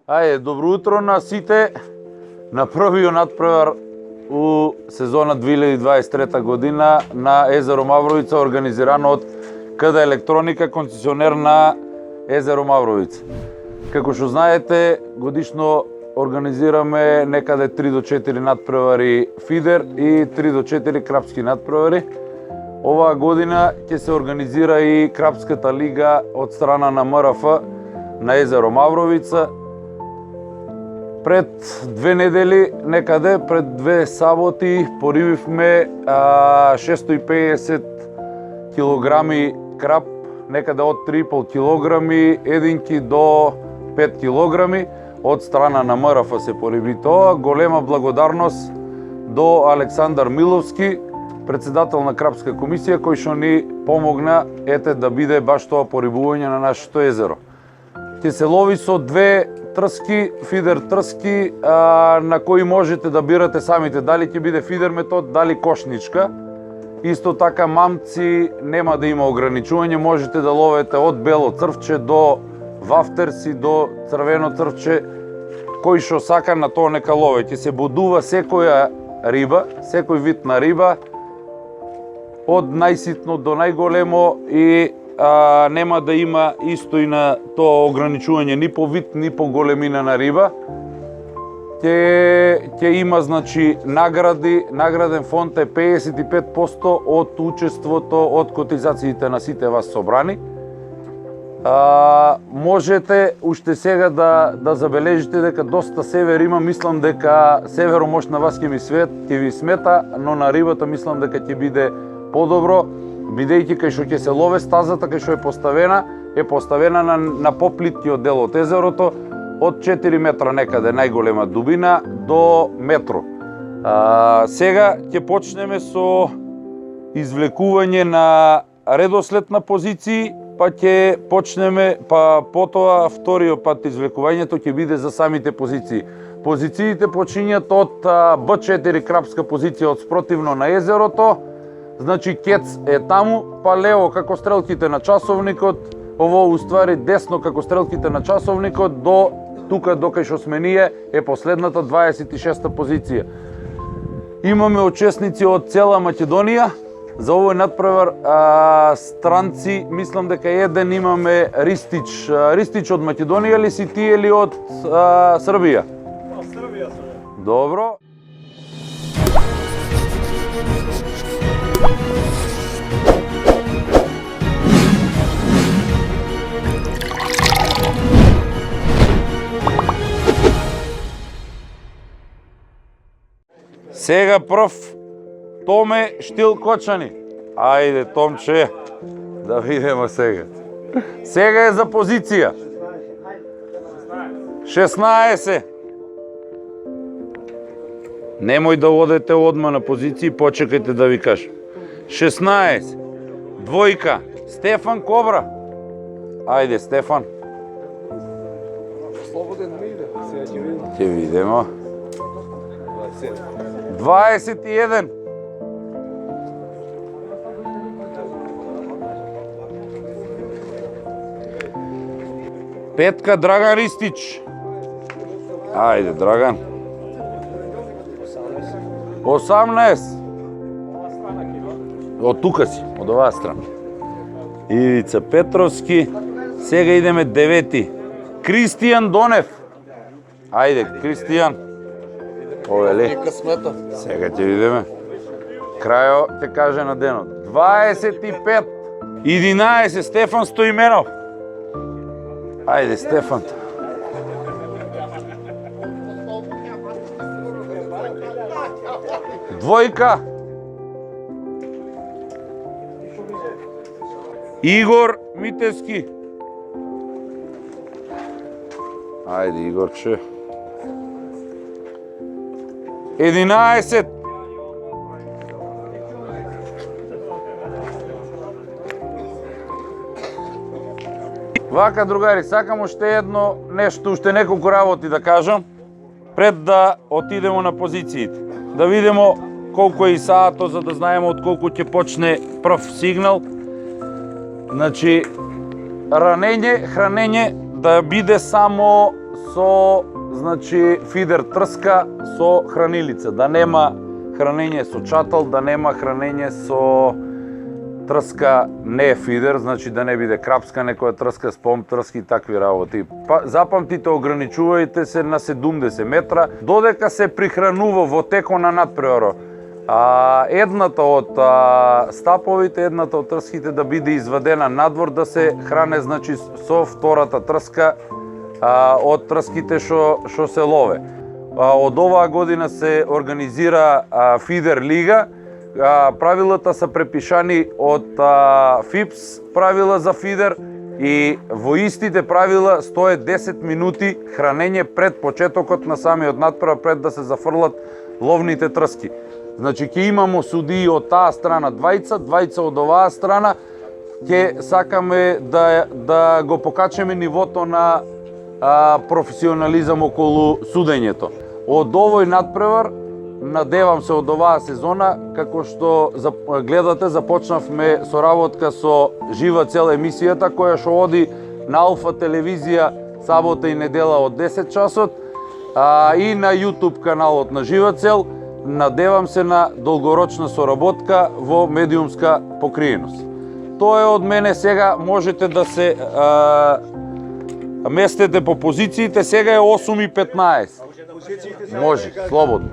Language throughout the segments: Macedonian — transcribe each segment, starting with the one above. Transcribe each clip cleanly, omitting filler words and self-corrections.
Ајде, добро утро на сите на првиот надпревар у сезона 2023 година на Езеро Мавровица, организирано од КД Електроника, концесионер на Езеро Мавровица. Како што знаете, годишно организираме некаде 3 до 4 надпревари фидер и 3 до 4 крапски надпревари. Оваа година ќе се организира и Крапската лига од страна на МРФ на Езеро Мавровица. Пред 2 недели, некаде пред 2 саботи, порививме 650 килограми крап, некаде од 3,5 килограми, единки до 5 килограми, од страна на МРФ се пориви тоа. Голема благодарност до Александар Миловски, председател на Крапска комисија, кој што ни помогна да биде баш тоа порибување на нашето езеро. Ќе се лови со 2 трски, фидер трски, на кои можете да бирате самите, дали ќе биде фидер метод, дали кошничка. Исто така мамци нема да има ограничување, можете да ловете од бело црвче до вафтерси, до црвено црвче, кој што сака на тоа нека лове. Ќе се бодува секоја риба, секој вид на риба, од најситно до најголемо, и нема да има исто и на тоа ограничување ни по вид, ни по големина на риба. Ќе има, значи, награди, награден фонд е 55% од учеството од котизациите на сите вас собрани. Можете уште сега да забележите дека доста север има, мислам дека северомош на вас ќе ви смета, но на рибата мислам дека ќе биде подобро, бидејќи кај што ќе се лове стазата, кај што е поставена на поплиткиот дел од езерото, од 4 метра некаде најголема дубина до метро. Сега ќе почнеме со извлекување на редослед на позиции, па ќе почнеме, па потоа вториот пат извлекувањето ќе биде за самите позиции. Позициите почињат од Б4 крапска позиција од спротивно на езерото, значи кец е таму, па лево како стрелките на часовникот, ово уствари десно како стрелките на часовникот, до тука докај што сме ние е последната 26-та позиција. Имаме учесници од цела Македонија. За овој надпревар странци, мислам дека еден имаме Ристич. Ристич од Македонија ли си ти или од Србија? Србија. Добро. Сега прв Томе Штилкочани. Ајде, Томче, да видиме сега. Сега е за позиција. 16. Немој да одете одма на позиции, почекајте да ви кажам. 16. Двојка. Стефан Кобра. Ајде, Стефан. Слободен ми иде, сега ќе видим. Ќе видиме. 21. Петка Драган Ристич. Ајде, Драган. 18. Од тука си, од оваа страна. Ивица Петровски. Сега идеме 9. Кристијан Донев. Ајде, Кристијан. Овели. Сега ќе видиме. Крајо ќе каже на денот. 25. 11. Стефан Стоименов. Ајде, Стефан. Двојка. Игор Митевски. Ајде, Игорче. 11. Вака, другари, сакам уште едно нешто, уште неколку работи да кажам, пред да отидемо на позициите. Да видимо колку е и саато, за да знаеме од колку ќе почне прв сигнал. Значи, ранење, хранење да биде само со значи фидер трска со хранилица, да нема хранење со чатал, да нема хранење со трска не фидер, значи да не биде крапска некоја трска, спом трски и такви работи. Па запамтите, ограничувајте се на 70 метра, додека се прихранува во текот на надпреварот. Едната од стаповите, едната од трските да биде извадена надвор, да се хране значи со втората трска од трските што се лове. Од оваа година се организира фидер лига. Правилата се препишани од ФИПС правила за фидер и во истите правила стои 10 минути хранење пред почетокот на самиот надпревар, пред да се зафрлат ловните трски. Значи ќе имамо судии од таа страна двајца од оваа страна. Ќе сакаме да го покачеме нивото на професионализам околу судењето. Од овој надпревар, надевам се од оваа сезона, како што гледате, започнавме соработка со Жива цел емисијата, која што оди на Алфа телевизија сабота и недела од 10 часот, и на YouTube каналот на Жива цел. Надевам се на долгорочна соработка во медиумска покриеност. Тоа е од мене. Сега можете да се местете по позициите. Сега е 8:15. Може, слободно.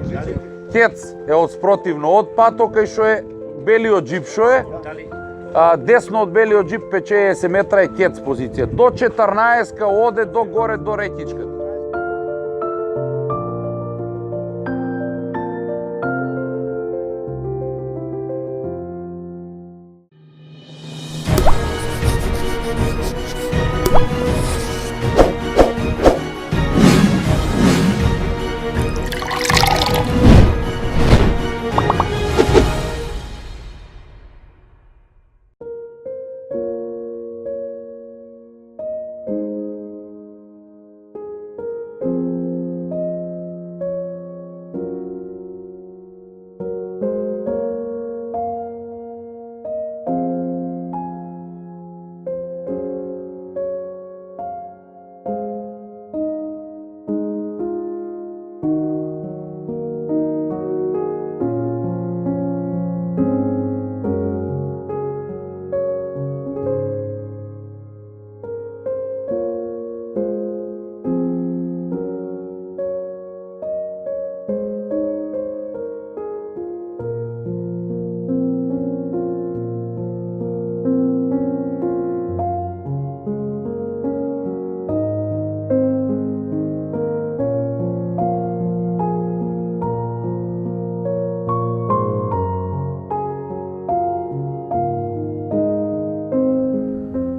Кец е од спротивно од пато, кај што е белиот джип што е. Десно од белиот джип 50 метра е кец позиција. До 14-ка оде до горе до рекичката.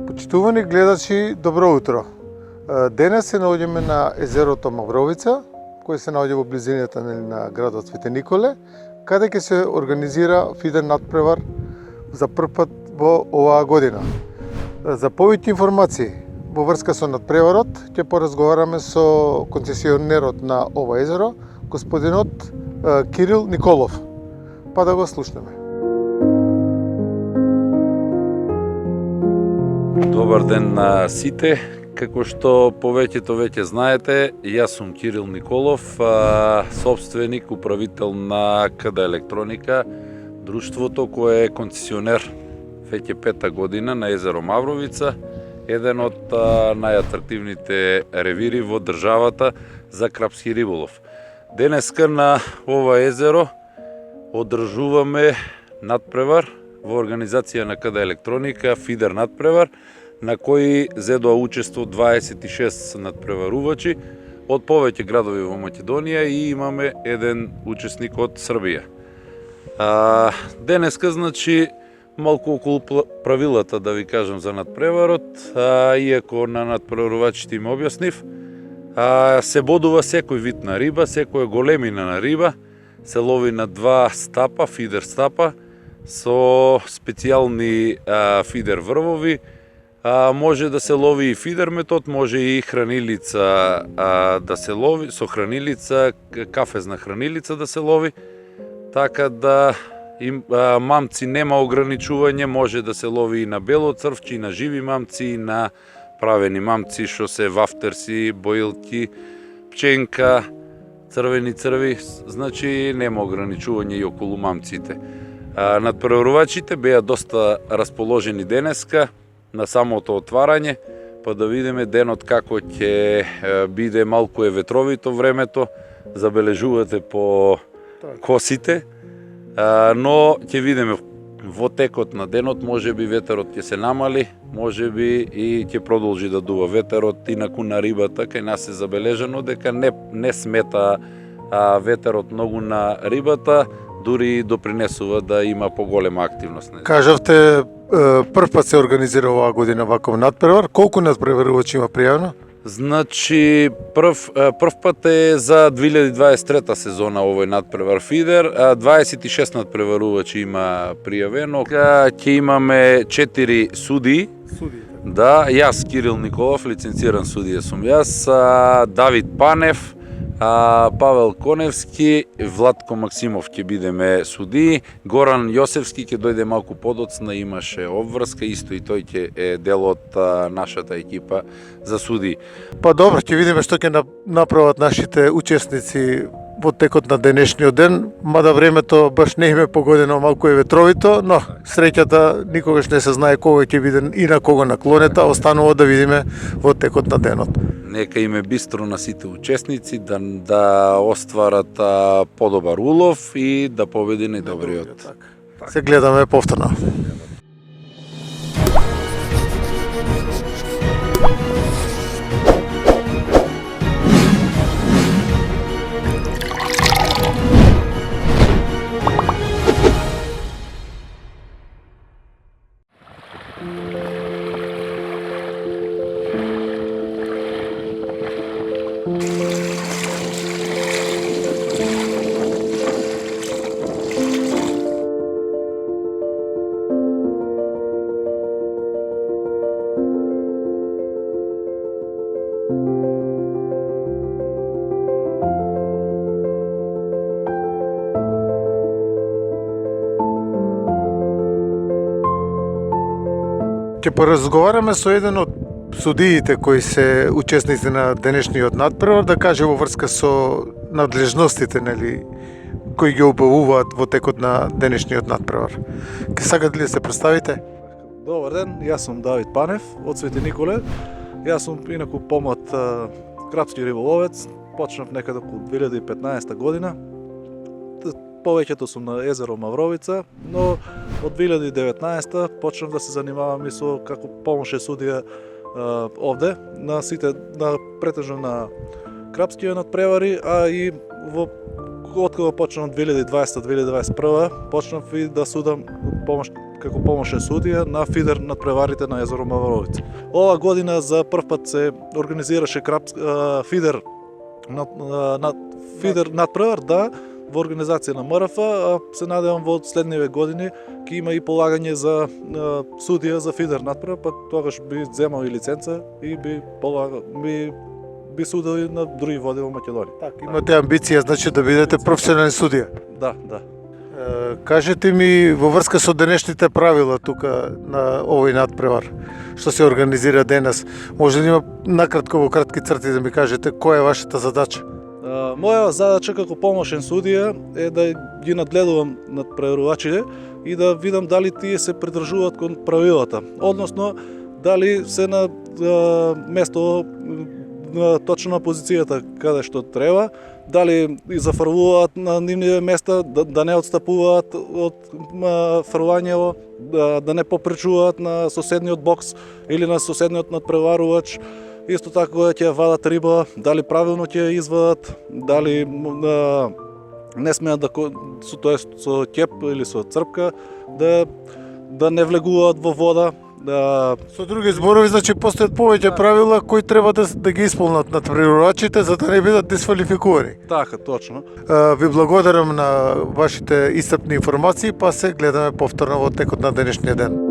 Почитувани гледачи, добро утро. Денес се наоѓаме на езерото Мавровица, кој се наоѓа во близината на градот Свети Николе, каде ќе се организира фидер надпревар за прв пат во оваа година. За повеќе информации во врска со надпреварот ќе поразговараме со концесионерот на ова езеро, господинот Кирил Николов. Па да го слушнеме. Добар ден на сите. Како што повеќето веќе знаете, јас сум Кирил Николов, собственик, управител на КД Електроника, друштвото кое е концесионер веќе 5-та година на езеро Мавровица, еден од најатрактивните ревири во државата за крапски риболов. Денеска на ова езеро одржуваме надпревар во организација на КД Електроника, фидер надпревар, на кој зедоа учество 26 надпреварувачи од повеќе градови во Македонија и имаме еден учесник од Србија. Денеска, значи, малку околу правилата да ви кажам за надпреварот, иако на надпреварувачите им објаснив, се бодува секој вид на риба, секоја големина на риба, се лови на 2 стапа, фидер стапа, со специјални фидер врвови. Може да се лови и фидер метод, може и хранилица да се лови, со хранилица, кафезна хранилица да се лови, така да мамци нема ограничување, може да се лови и на бело црвче, и на живи мамци, и на правени мамци, што се вафтерси, боилки, пченка, црвени црви, значи нема ограничување и околу мамците. Надпреварувачите беа доста расположени денеска на самото отварање, па да видиме денот како ќе биде. Малку е ветровито времето, забележувате по косите, но ќе видиме во текот на денот, може би ветерот ќе се намали, може би и ќе продолжи да дува ветерот. Инаку на рибата кај нас е забележано дека не смета ветерот многу на рибата, дури допринесува да има поголема активност. Кажавте, прв пат се организира оваа година ваков надпревар. Колку надпреварувачи има пријавено? Значи, прв пат е за 2023 сезона овој надпревар фидер, 26 надпреварувачи има пријавено. Ќе имаме 4 судии. Да, јас Кирил Николов, лиценциран судија сум јас, Давид Панев, Павел Коневски, Владко Максимов ќе бидеме судии, Горан Јосевски ќе дојде малку подоцна, имаше обврска, исто и тој ќе е дел од нашата екипа за судии. Па добро, ќе видиме што ќе направат нашите учесници во текот на денешниот ден, мада времето баш не им е погодено, малку е ветровито, но среќата никогаш не се знае кога ќе биде и на кого наклонета, останува да видиме во текот на денот. Нека им е бистро на сите учесници да остварат подобар улов и да победи најдобриот. Се гледаме повторно. Ќе поразговараме со еден од судиите кои се учесници на денешниот надпревар, да каже во врска со надлежностите, нели, кои ги обавуваат во текот на денешниот надпревар. Ке сакате ли да се представите? Добар ден, јас сум Давид Панев од Свети Николе. Јас сум инаку помлад крапски риболовец, почнав некаде околу 2015 година. Повеќето сум на езеро Мавровица, но од 2019 почнав да се занимавам и со како помошен судија овде претежно на крапскија надпревари, а и откога почнав 2020-2021 почнав и да судам како помошен судија на фидер надпреварите на езеро Мавровица. Ова година за прв пат се организираше фидер надпревар, да, во организација на МРФ, а се надевам во следниве години ќе има и полагање за судија за фидер надпревар, па тогаш би земал и лиценца и би судел и на други води во Македонија. Така, имате амбиција, значи да бидете професионален судија. Да. Кажете ми во врска со денешните правила тука на овој надпревар, што се организира денес, може да има накратко во кратки црти да ми кажете која е вашата задача? Моја задача како помошен судија е да ги надгледувам надпреварувачите и да видам дали тие се придржуваат кон правилата, односно дали се на место точно на позицијата каде што треба, дали и зафрлуваат на нивните места, да не отстапуваат од фрлањево, да не попречуваат на соседниот бокс или на соседниот надпреварувач. Исто така кога ќе вадат риба, дали правилно ќе ја извадат, дали не смеат со ќеп или со црпка да не влегуваат во вода. Со други зборови, значи постојат повеќе правила кои треба да ги исполнат надпреварувачите за да не бидат дисквалификувани. Така, точно. Ви благодарам на вашите исцрпни информации, па се гледаме повторно во текот на денешниот ден.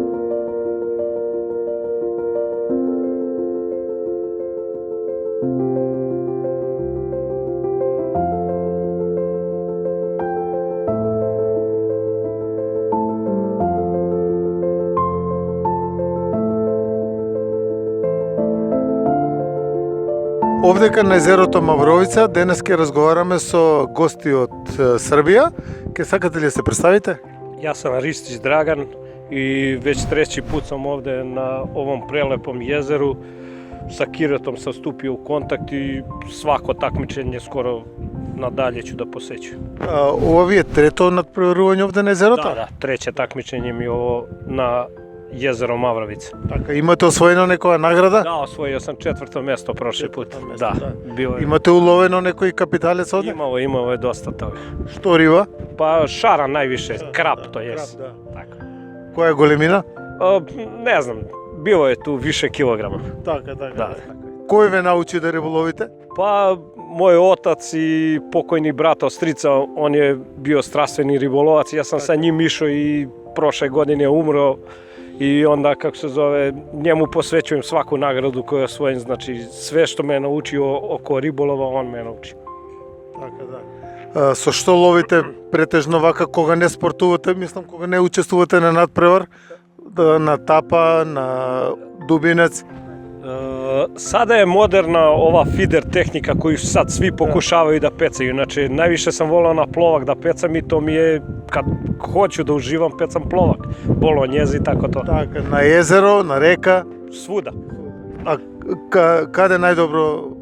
Овдека на езерото Мавровица денес ќе разговараме со гости од Србија. Ке сакате ли да се представите? Ja sam Ristić Dragan i već treći put sam ovde na ovom prelepom jezeru. Sa Kiretom sam stupio u kontakt i svako takmičenje skoro nadalje ću da posećujem. Ова ви е трето надпреварување овде на езерото? Da, treće takmičenje mi je ovo na jezero Mavrovica. Така, имате освоено некоја награда? Da, osvojio sam 4. mesto prošli put. Da, bilo je. Имате уловено некој капиталец овде? Imao je dosta toga. Што риба? Pa šaran najviše, krap to jest. Tako. Која е големина? Ne znam, bilo je tu više kilograma. Така, така. Da. Кој ве научи да риболовите? Pa moj otac i pokojni brat od strica, on je bio strastveni ribolovac, ja sam sa njim išao i prošle godine umro i onda, kako se zove, njemu posvećujem svaku nagradu koju osvojim, znači sve što me je naučio oko ribolova, on me je naučio. Така, да. Со што ловите претежно вака кога не спортувате, мислам кога не учествувате на надпревар, на тапа, на дубинец? Sada je moderna ova feeder tehnika koju sad svi pokušavaju da pecaju. Znači, najviše sam volao na plovak da pecam i to mi je, kad hoću da uživam, pecam plovak. Bolonjezi i tako to. Така, на езеро, на река. Svuda. А каде најдобро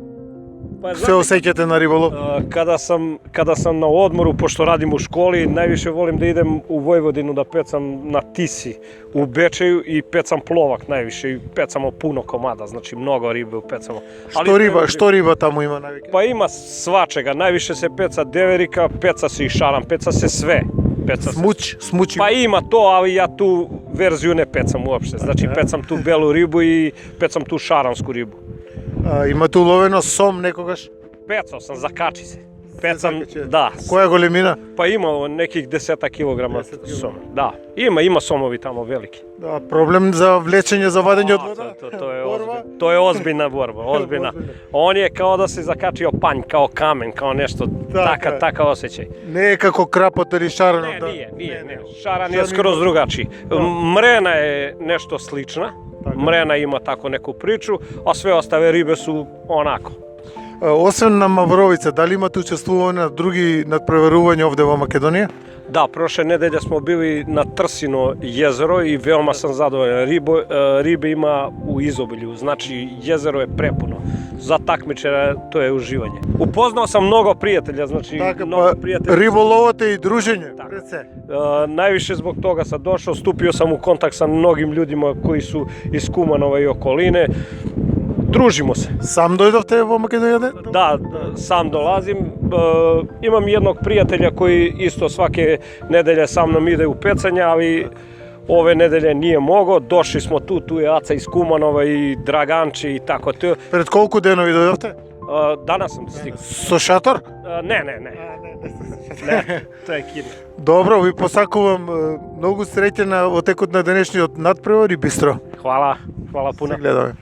Pa, се осеќате на риболов? Kada sam na odmoru, pošto radim u školi, najviše volim da idem u Vojvodinu da pecam na Tisi u Bečeju i pecam plovak najviše i pecamo puno komada, znači mnogo ribe pecamo. Што риба таму има највеќе? Pa ima svačega, najviše se peca deverika, peca se i šaran, peca se sve. Смуч. Pa ima to, ali ja tu verziju ne pecam uopšte, znači pecam tu belu ribu i pecam tu šaransku ribu. Имате уловено сом некогаш? Pecao sam, zakači se. Pecam, Zakači. da. Која големина? Pa ima nekih 10 kilograma soma. Da, ima somovi tamo veliki. Да, проблем за влечење, за вадење од вода? To je ozbiljna borba, ozbiljna. On je kao da se zakačio panj, kao kamen, kao nešto, takav osjećaj. Не е како крапот или шаранот? Ne, nije. Šaran je skroz drugačiji. Mrena je nešto slična. Mrena ima tako neku priču, a sve ostale ribe su onako. Освен на Мавровица, дали имате учествување на други надпреварувања овде во Македонија? Da, prošle nedelje smo bili na Trsino jezero i veoma sam zadovoljan. Ribe ima u izobilju, znači jezero je prepuno. Za takmičara to je uživanje. Upoznao sam mnogo prijatelja, znači mnogo prijatelja. Риболовот е и дружење, пред се. Najviše zbog toga sam došao, stupio sam u kontakt sa mnogim ljudima koji su iz Kumanova i okoline. Družimo se. Сам дојдовте во Македонија? Da, sam dolazim. Imam jednog prijatelja koji isto svake nedelje sa mnom ide u pecanje, ali ove nedelje nije mogao. Došli smo tu je Aca iz Kumanova i Draganči i tako to. Пред колку денови дојдовте? Danas sam stigao. Со шатор? Ne, to je kino. Добро, ви посакувам многу среќа во текот на денешниот надпревар и бистро. Hvala puno. Се гледаме.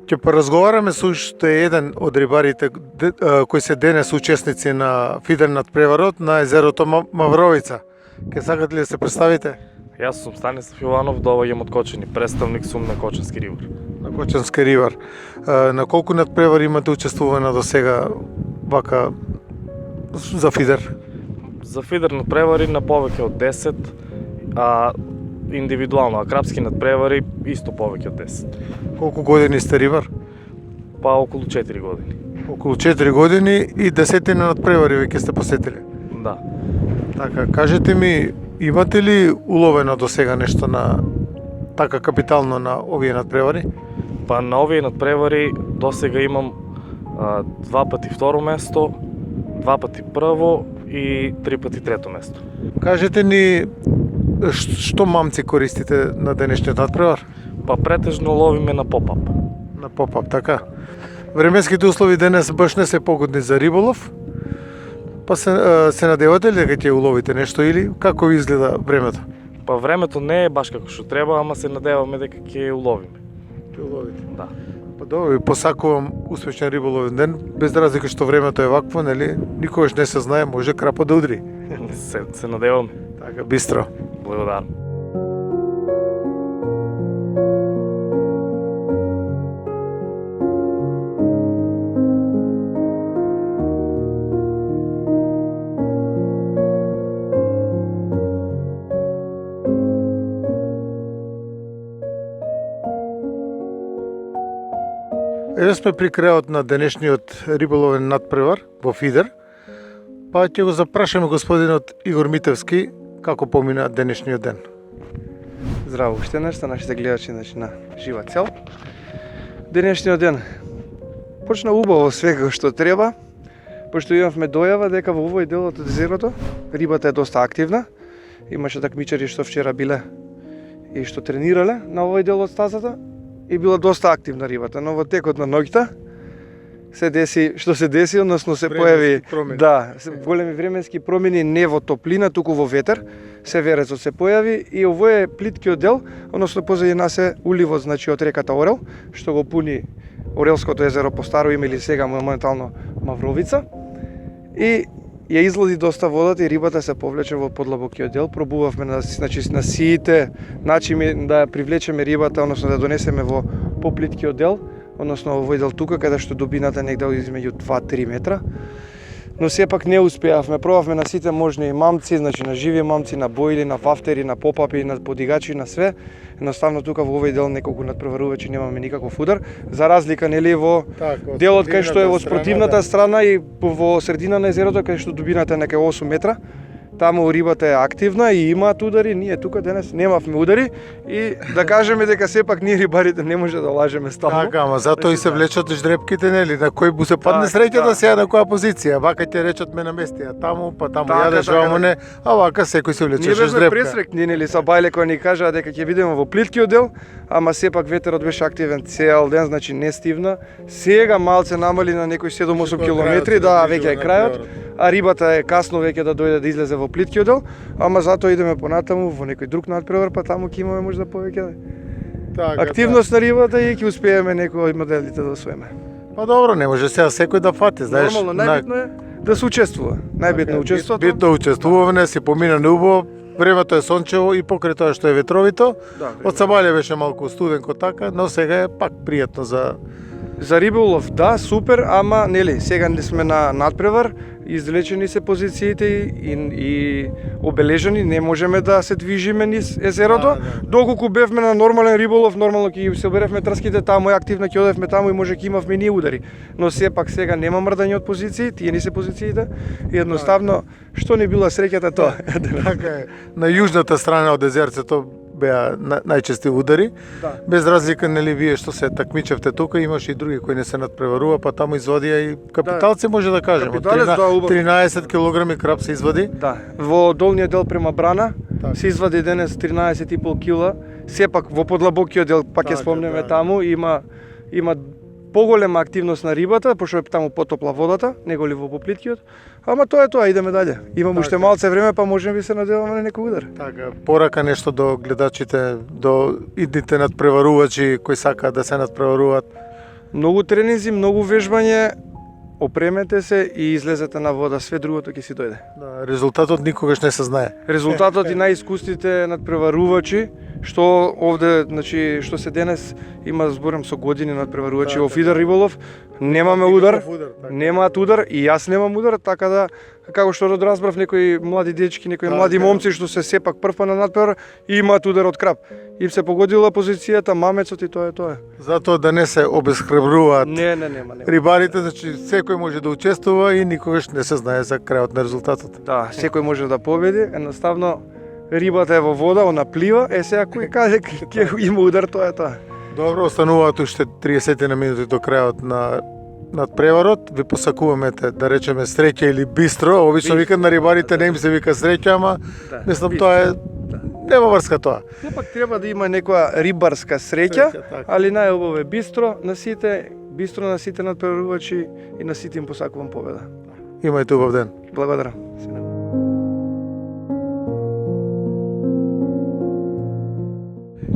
Ќе поразговараме со уште еден од рибарите кои се денес учесници на фидер надпреварот на езерото Мавровица. Ке сакате ли да се представите? Јас сум Станислав Јованов, доаѓам од Кочани, представник сум на Кочански ривар. На Кочански ривар. На колку надпревари имате учествувано до сега вака за фидер? За фидер надпревари на повеќе од 10, а индивидуално, а крапски надпревари исто повеќе од 10. Колку години сте рибар? Па околу 4 години. Околу 4 години и десетина надпревари веќе сте посетиле. Да. Така, кажете ми, имате ли уловено до сега нешто на така капитално на овие надпревари? Па на овие надпревари до сега имам 2 пати второ место, 2 пати прво и 3 пати трето место. Кажете ни што мамци користите на денешниот надпревар? Па претежно ловиме на поп-ап. На поп-ап, така. Временските услови денес баш не се погодни за риболов. Па се надевате ли дека ќе уловите нешто или како ви изгледа времето? Па времето не е баш како што треба, ама се надеваме дека ќе уловиме. Ќе уловите. Да. Па добро, ви посакувам успешен риболовен ден, без разлика што времето е вакво, нели? Никогаш не се знае, може крапа да удри. Се надеваме. Така, бистро. Благодарам. Еве сме при крајот на денешниот риболовен надпревар во Фидер. Па ќе го запрашаме господинот Игор Митевски како помина денешниот ден. Здраво уште еднаш за нашите гледачи на жива цел. Денешниот ден почна убаво све како што треба, пошто имавме дојава дека во овој дел од езерото рибата е доста активна. Имаше такмичари што вчера биле и што тренирале на овој дел од стазата и била доста активна рибата, но во текот на ноќта се деси што се деси, односно се појави големи временски промени, не во топлина, туку во ветер. Северецот се појави и овој е плиткиот дел, односно позади нас е уливот, значи од реката Орел, што го пуни Орелското езеро по старо име или сега моментално Мавровица. И ја излади доста водата и рибата се повлече во подлабокиот дел. Пробувавме на сите начини да ја привлечеме рибата, односно да донесеме во поплиткиот дел, односно во овој дел тука, каде што дубината негде измеѓу 2-3 метра. Но сепак не успеавме. Пробавме на сите можни мамци, значи на живи мамци, на боили, на вафтери, на попапи, на подигачи, на све. Едноставно тука во овој дел неколку надпреварувачи немаме никаков удар, за разлика нели во делот кај што е во спротивната страна и во средина на езерото кај што дубината е некај 8 метра. Таму рибата е активна и имаат удари, ние тука денес немавме удари и да кажеме дека сепак ние рибарите не може да лажеме стално. Така, ама затоа и се влечат ждрепките, нели, на кој бу се падне среќата сега на која позиција. Вака ќе речат ме намести, а таму, па таму јадеш, вамо не, а вака секој се влече ждрепка. Ние бевме пресрекни, нели, со Бајле кој ни кажаа дека ќе видиме во плиткиот дел, ама сепак ветерот беше активен цел ден, значи не стивна. Сега малце намали на некои 7-8 километри, да, веќе е крајот, а рибата е касно веќе да дојде да излезе во плиткиот дел, ама затоа идеме понатаму во некој друг надпревар, па таму ќе имаме можда повеќе активност на рибата и ќе успееме некои моделите да освоиме. Па добро, не може сега секој да фати, знаеш. Нормално, најбитно е да се учествува. Најбитно е учеството. Битно учествуване, си помина неубаво, времето е сончево и покрај тоа што е ветровито. Од Сабаља беше малку студенко така, но сега е пак пријатно за риболов, да, супер, ама нели, сега не сме на надпревар, излечени се позициите и обележани, не можеме да се движиме низ езерото. Доколку бевме на нормален риболов, нормално ќе се оберевме трските таму и активно ќе одевме таму и може ќе имавме ние удари. Но сепак сега нема мрдање од позиции, тие не се позициите и едноставно што не била среќата тоа. Така е. На јужната страна од езерцето беа најчести удари. Без разлика, нели, вие што се такмичевте тука, имаше и други кои не се надпреварува, па таму извадија и капиталци, може да кажеме. 13 килограми краб се извади. Да, во долниот дел према Брана се извади денес 13,5 кила. Сепак во подлабокиот дел, пак ќе спомнеме таму, има поголема активност на рибата, пошто е таму потопла водата, неголи во поплиткиот. Ама тоа е тоа, идеме дале. Имам уште малце време, па можеме би се надеваме на некој удар. Така, порака нешто до гледачите, до идните надпреварувачи кои сакаат да се надпреваруваат. Многу тренинзи, многу вежбање, опремете се и излезете на вода, све другото ќе си дојде. Да, резултатот никогаш не се знае. Резултатот и најискусните надпреварувачи, што овде, значи, што се денес има зборам со години надпреварувачи во Фидер риболов, немаме удар, немаат удар и јас немам удар, така да како што разбрав некои млади дечки, некои млади момци што се сепак прв на надпревар имаат удар од краб. Им се погодила позицијата, мамецот и тоа е тоа. Затоа да не се обесхрабруваат. Нема. Рибарите, значи секој може да учествува и никогаш не се знае за крајот на резултатот. Да, секој може да победи, едноставно рибата е во вода, она плива, сега кој каже ќе има удар, тоа е тоа. Добро, остануваат уште 30 минути до крајот на надпреварот. Ви посакуваме да речеме среќа или бистро. Обично викат на рибарите, не им се вика среќа, ама мислам тоа е нема врска тоа. Сепак треба да има некоја рибарска среќа, али најубаво е бистро на сите надпреварувачи и на сите им посакувам победа. Имајте убав ден. Благодарам.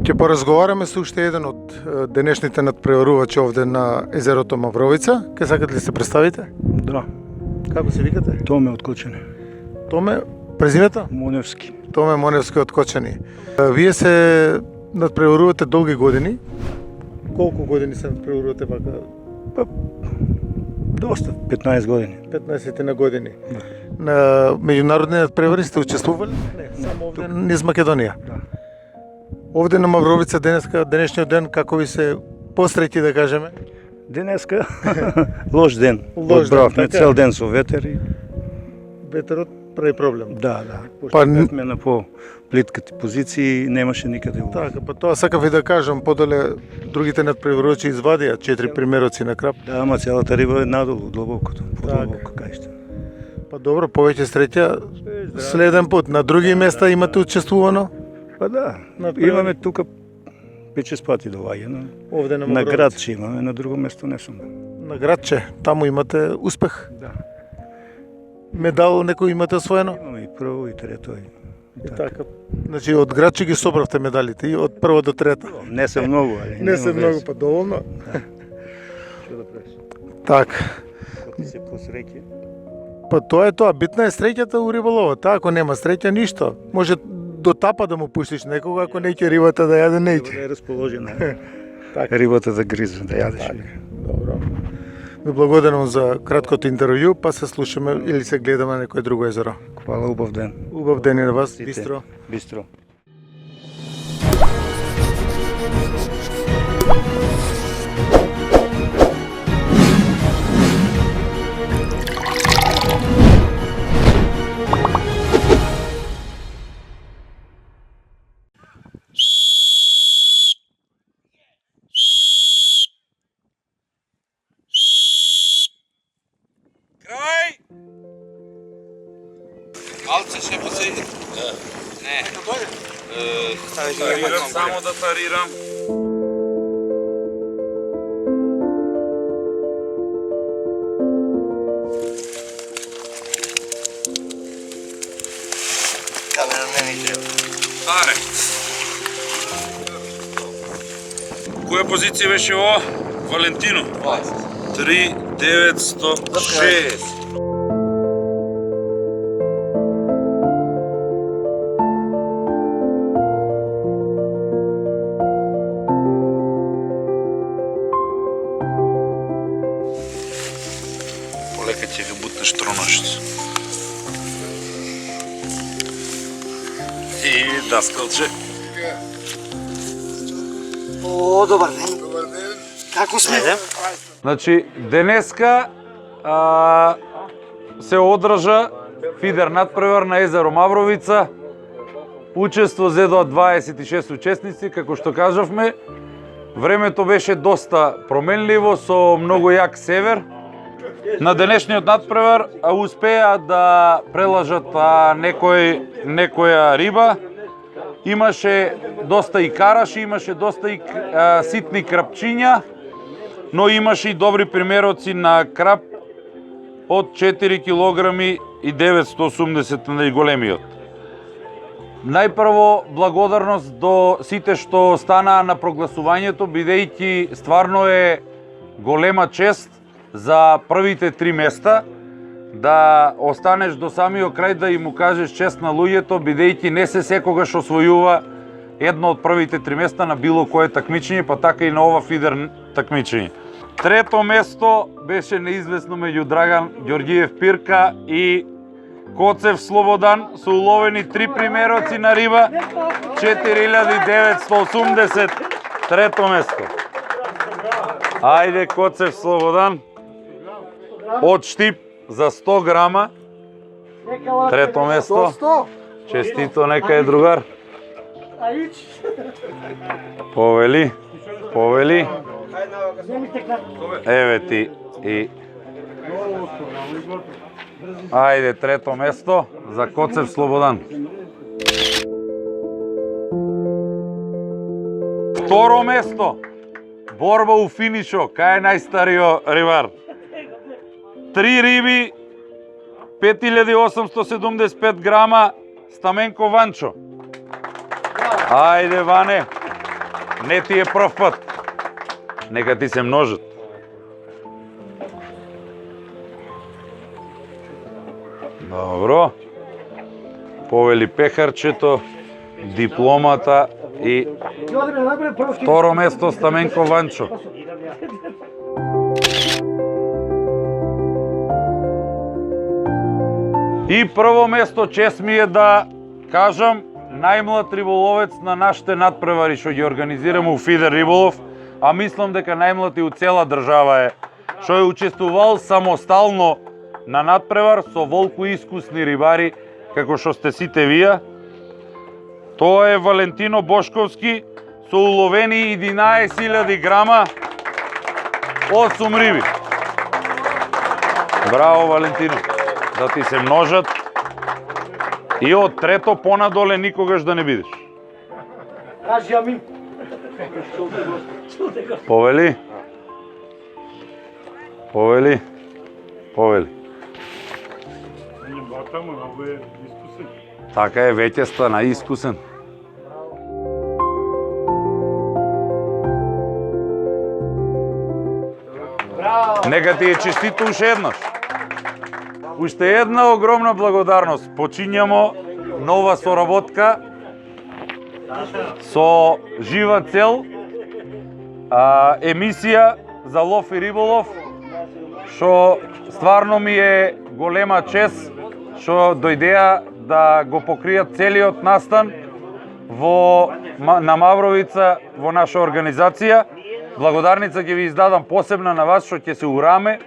Ќе поразговараме со уште еден од денешните надпреварувачи овде на езерото Мавровица. Ке сакате ли се представите? Да, Како се викате? Томе од Кочани. Томе, презимето? Моневски. Томе Моневски од Кочани. Вие се надпреварувате долги години. Колку години се надпреварувате вака? Доста, 15 години. 15 на години. На меѓународни надпревари сте учествували? Не, само овде низ Македонија. Да. Овде на Мавровица денешниот ден како ви се посреќи да кажеме? Денеска лош ден. Лош ден, Одбравме така. цел ден со ветер и Ветерот прави проблем. да. Пошто Па, бевме на по-плиткати позиции, немаше никаде улов. Така, па тоа сакав и да кажам, подоле другите надпреварувачи извадија 4 примероци на крап. Да, ама целата риба е надолу, длабокото, Така. подлабоко кајште. Па добро, повеќе среќа следен пат. На други места имате учествувано? Па да, Направи. имаме тука 5-6 пати доаѓа, но Овде на на Мавровица. градче имаме, на друго место не сум. На градче, таму имате успех. Да. Медал некој имате освоено? Имаме и прво и трето и И така. Значи од градче ги собравте медалите и од прво до трета. Не се многу, али Не се нема многу, вез. па доволно. Што да правиш? Така. Ако ти се посреќи, Па тоа е тоа, битна е среќата у риболовот. Ако нема среќа, ништо. Може до тапа да му пуштиш некога, ако неќе рибата да јаде, треба неќе. да е расположена. Така. Рибата да гризне, да јадеш. Добро. Ви благодарам за краткото интервју, па се слушаме или се гледаме на некој друго езеро. Хвала, убав ден. Убав ден и на вас, Сите. бистро. Бистро. Само да тарирам. Аре. Која позиција беше ова? Валентино? 3906. Полека ќе го бутнеш тронашец. И даскалче. О, добар ден. Добар ден. Како сме? Значи, денеска се одржа фидер надпревар на езеро Мавровица. Учество зедоа 26 учесници, како што кажавме. Времето беше доста променливо, со многу јак север. На денешниот надпревар успеа да прелажат некоја риба. Имаше доста и караши, имаше доста и ситни крапчиња, но имаше и добри примероци на крап од 4 кг и 980 на најголемиот. Најпрво благодарност до сите што станаа на прогласувањето, бидејќи стварно е голема чест за првите 3 места да останеш до самиот крај да им му кажеш чест на луѓето, бидејќи не се секогаш освојува едно од првите 3 места на било кое такмичење, па така и на ова фидер такмичење. Трето место беше неизвестно меѓу Драган Ѓорѓиев Пирка и Коцев Слободан со уловени 3 примероци на риба, 4980, трето место. Ајде Коцев Слободан, од Штип за 100 грама, трето место. Честито, нека е другар. Повели. Еве ти и... Ајде, трето место за Коцев Слободан. Второ место. Борба у финишо, кај е најстариот рибар. 3 риби 5875 грама Стаменко Ванчо. Ајде, Ване. Не ти е прв пат. Нека ти се множат. Добро. Повели пехарчето, дипломата и второ место Стаменко Ванчо. И прво место, чест ми е да кажам, најмлад риболовец на нашите надпревари што ги организираме у Фидер Риболов, а мислам дека најмлад и у цела држава е, што е учествувал самостално на надпревар со волку искусни рибари, како што сте сите вие. Тоа е Валентино Бошковски со уловени 11.000 грама 8 риби. Браво, Валентино, да ти се множат и од трето понадоле никогаш да не бидеш. Кажи амин. Повели. Повели. Повели. Така е, веќе стана искусен. Нека ти е честито уште еднаш. Уште една огромна благодарност. Почињамо нова соработка со жива цел, емисија за лов и риболов, што стварно ми е голема чест што дојдеа да го покријат целиот настан на Мавровица во наша организација. Благодарница ќе ви издадам посебна на вас што ќе се ураме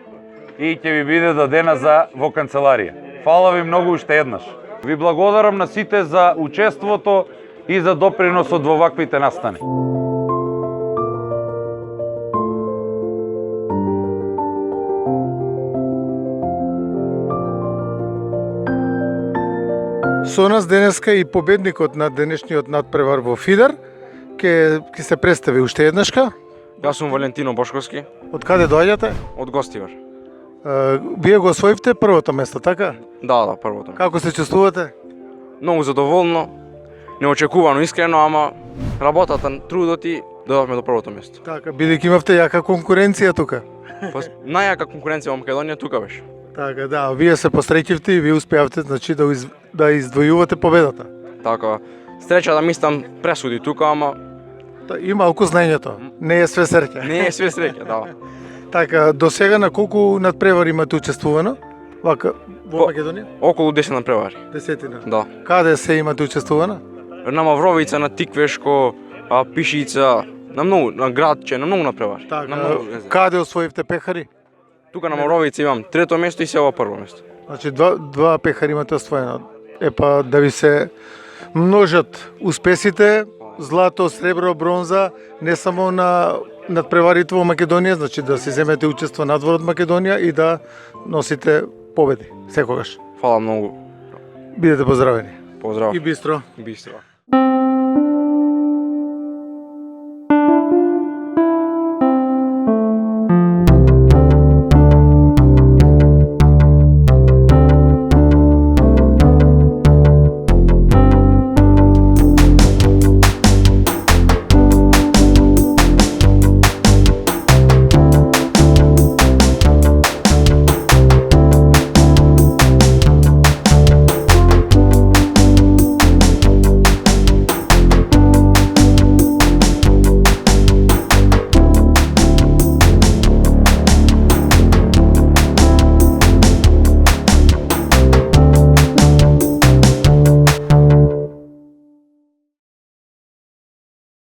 и ќе ви биде дадена во канцеларија. Фала ви многу уште еднаш. Ви благодарам на сите за учеството и за доприносот во ваквите настани. Со нас денеска и победникот на денешниот надпревар во Фидер ќе се представи уште еднашка. Јас сум Валентино Бошковски, Од каде доаѓате? од Гостивар. Вие го освоивте првото место, така? Да, првото. Како се чувствувате? Многу задоволно, неочекувано, искрено, ама работата, трудот и додавме до првото место. Така, бидејќи имавте јака конкуренција тука. Најака конкуренција во Македонија тука беше. Така, да, вие се посреќивте и вие успеавте, значи, да издвојувате победата. Така, среќа да мислам пресуди тука, ама Има малку знаењето, не е све среќа. не е све среќа, да. Така, до сега на колку надпревари имате учествувано? Вака, во Македонија? Околу 10 надпревари. Десетина. Да. Каде се имате учествувано? На Мавровица, на Тиквешко, Пишица, на Градче, на многу надпревари. Така, На многу, не знам. каде освоивте пехари? Тука на Мавровица имам трето место и сега прво место. Значи, два пехари имате освоено. Епа, да ви се множат успесите, злато, сребро, бронза, не само на надпреварите во Македонија, значи да си земете учество надвор од Македонија и да носите победи секогаш. Фала многу. Бидете поздравени. Поздрав. И бистро. Бистро.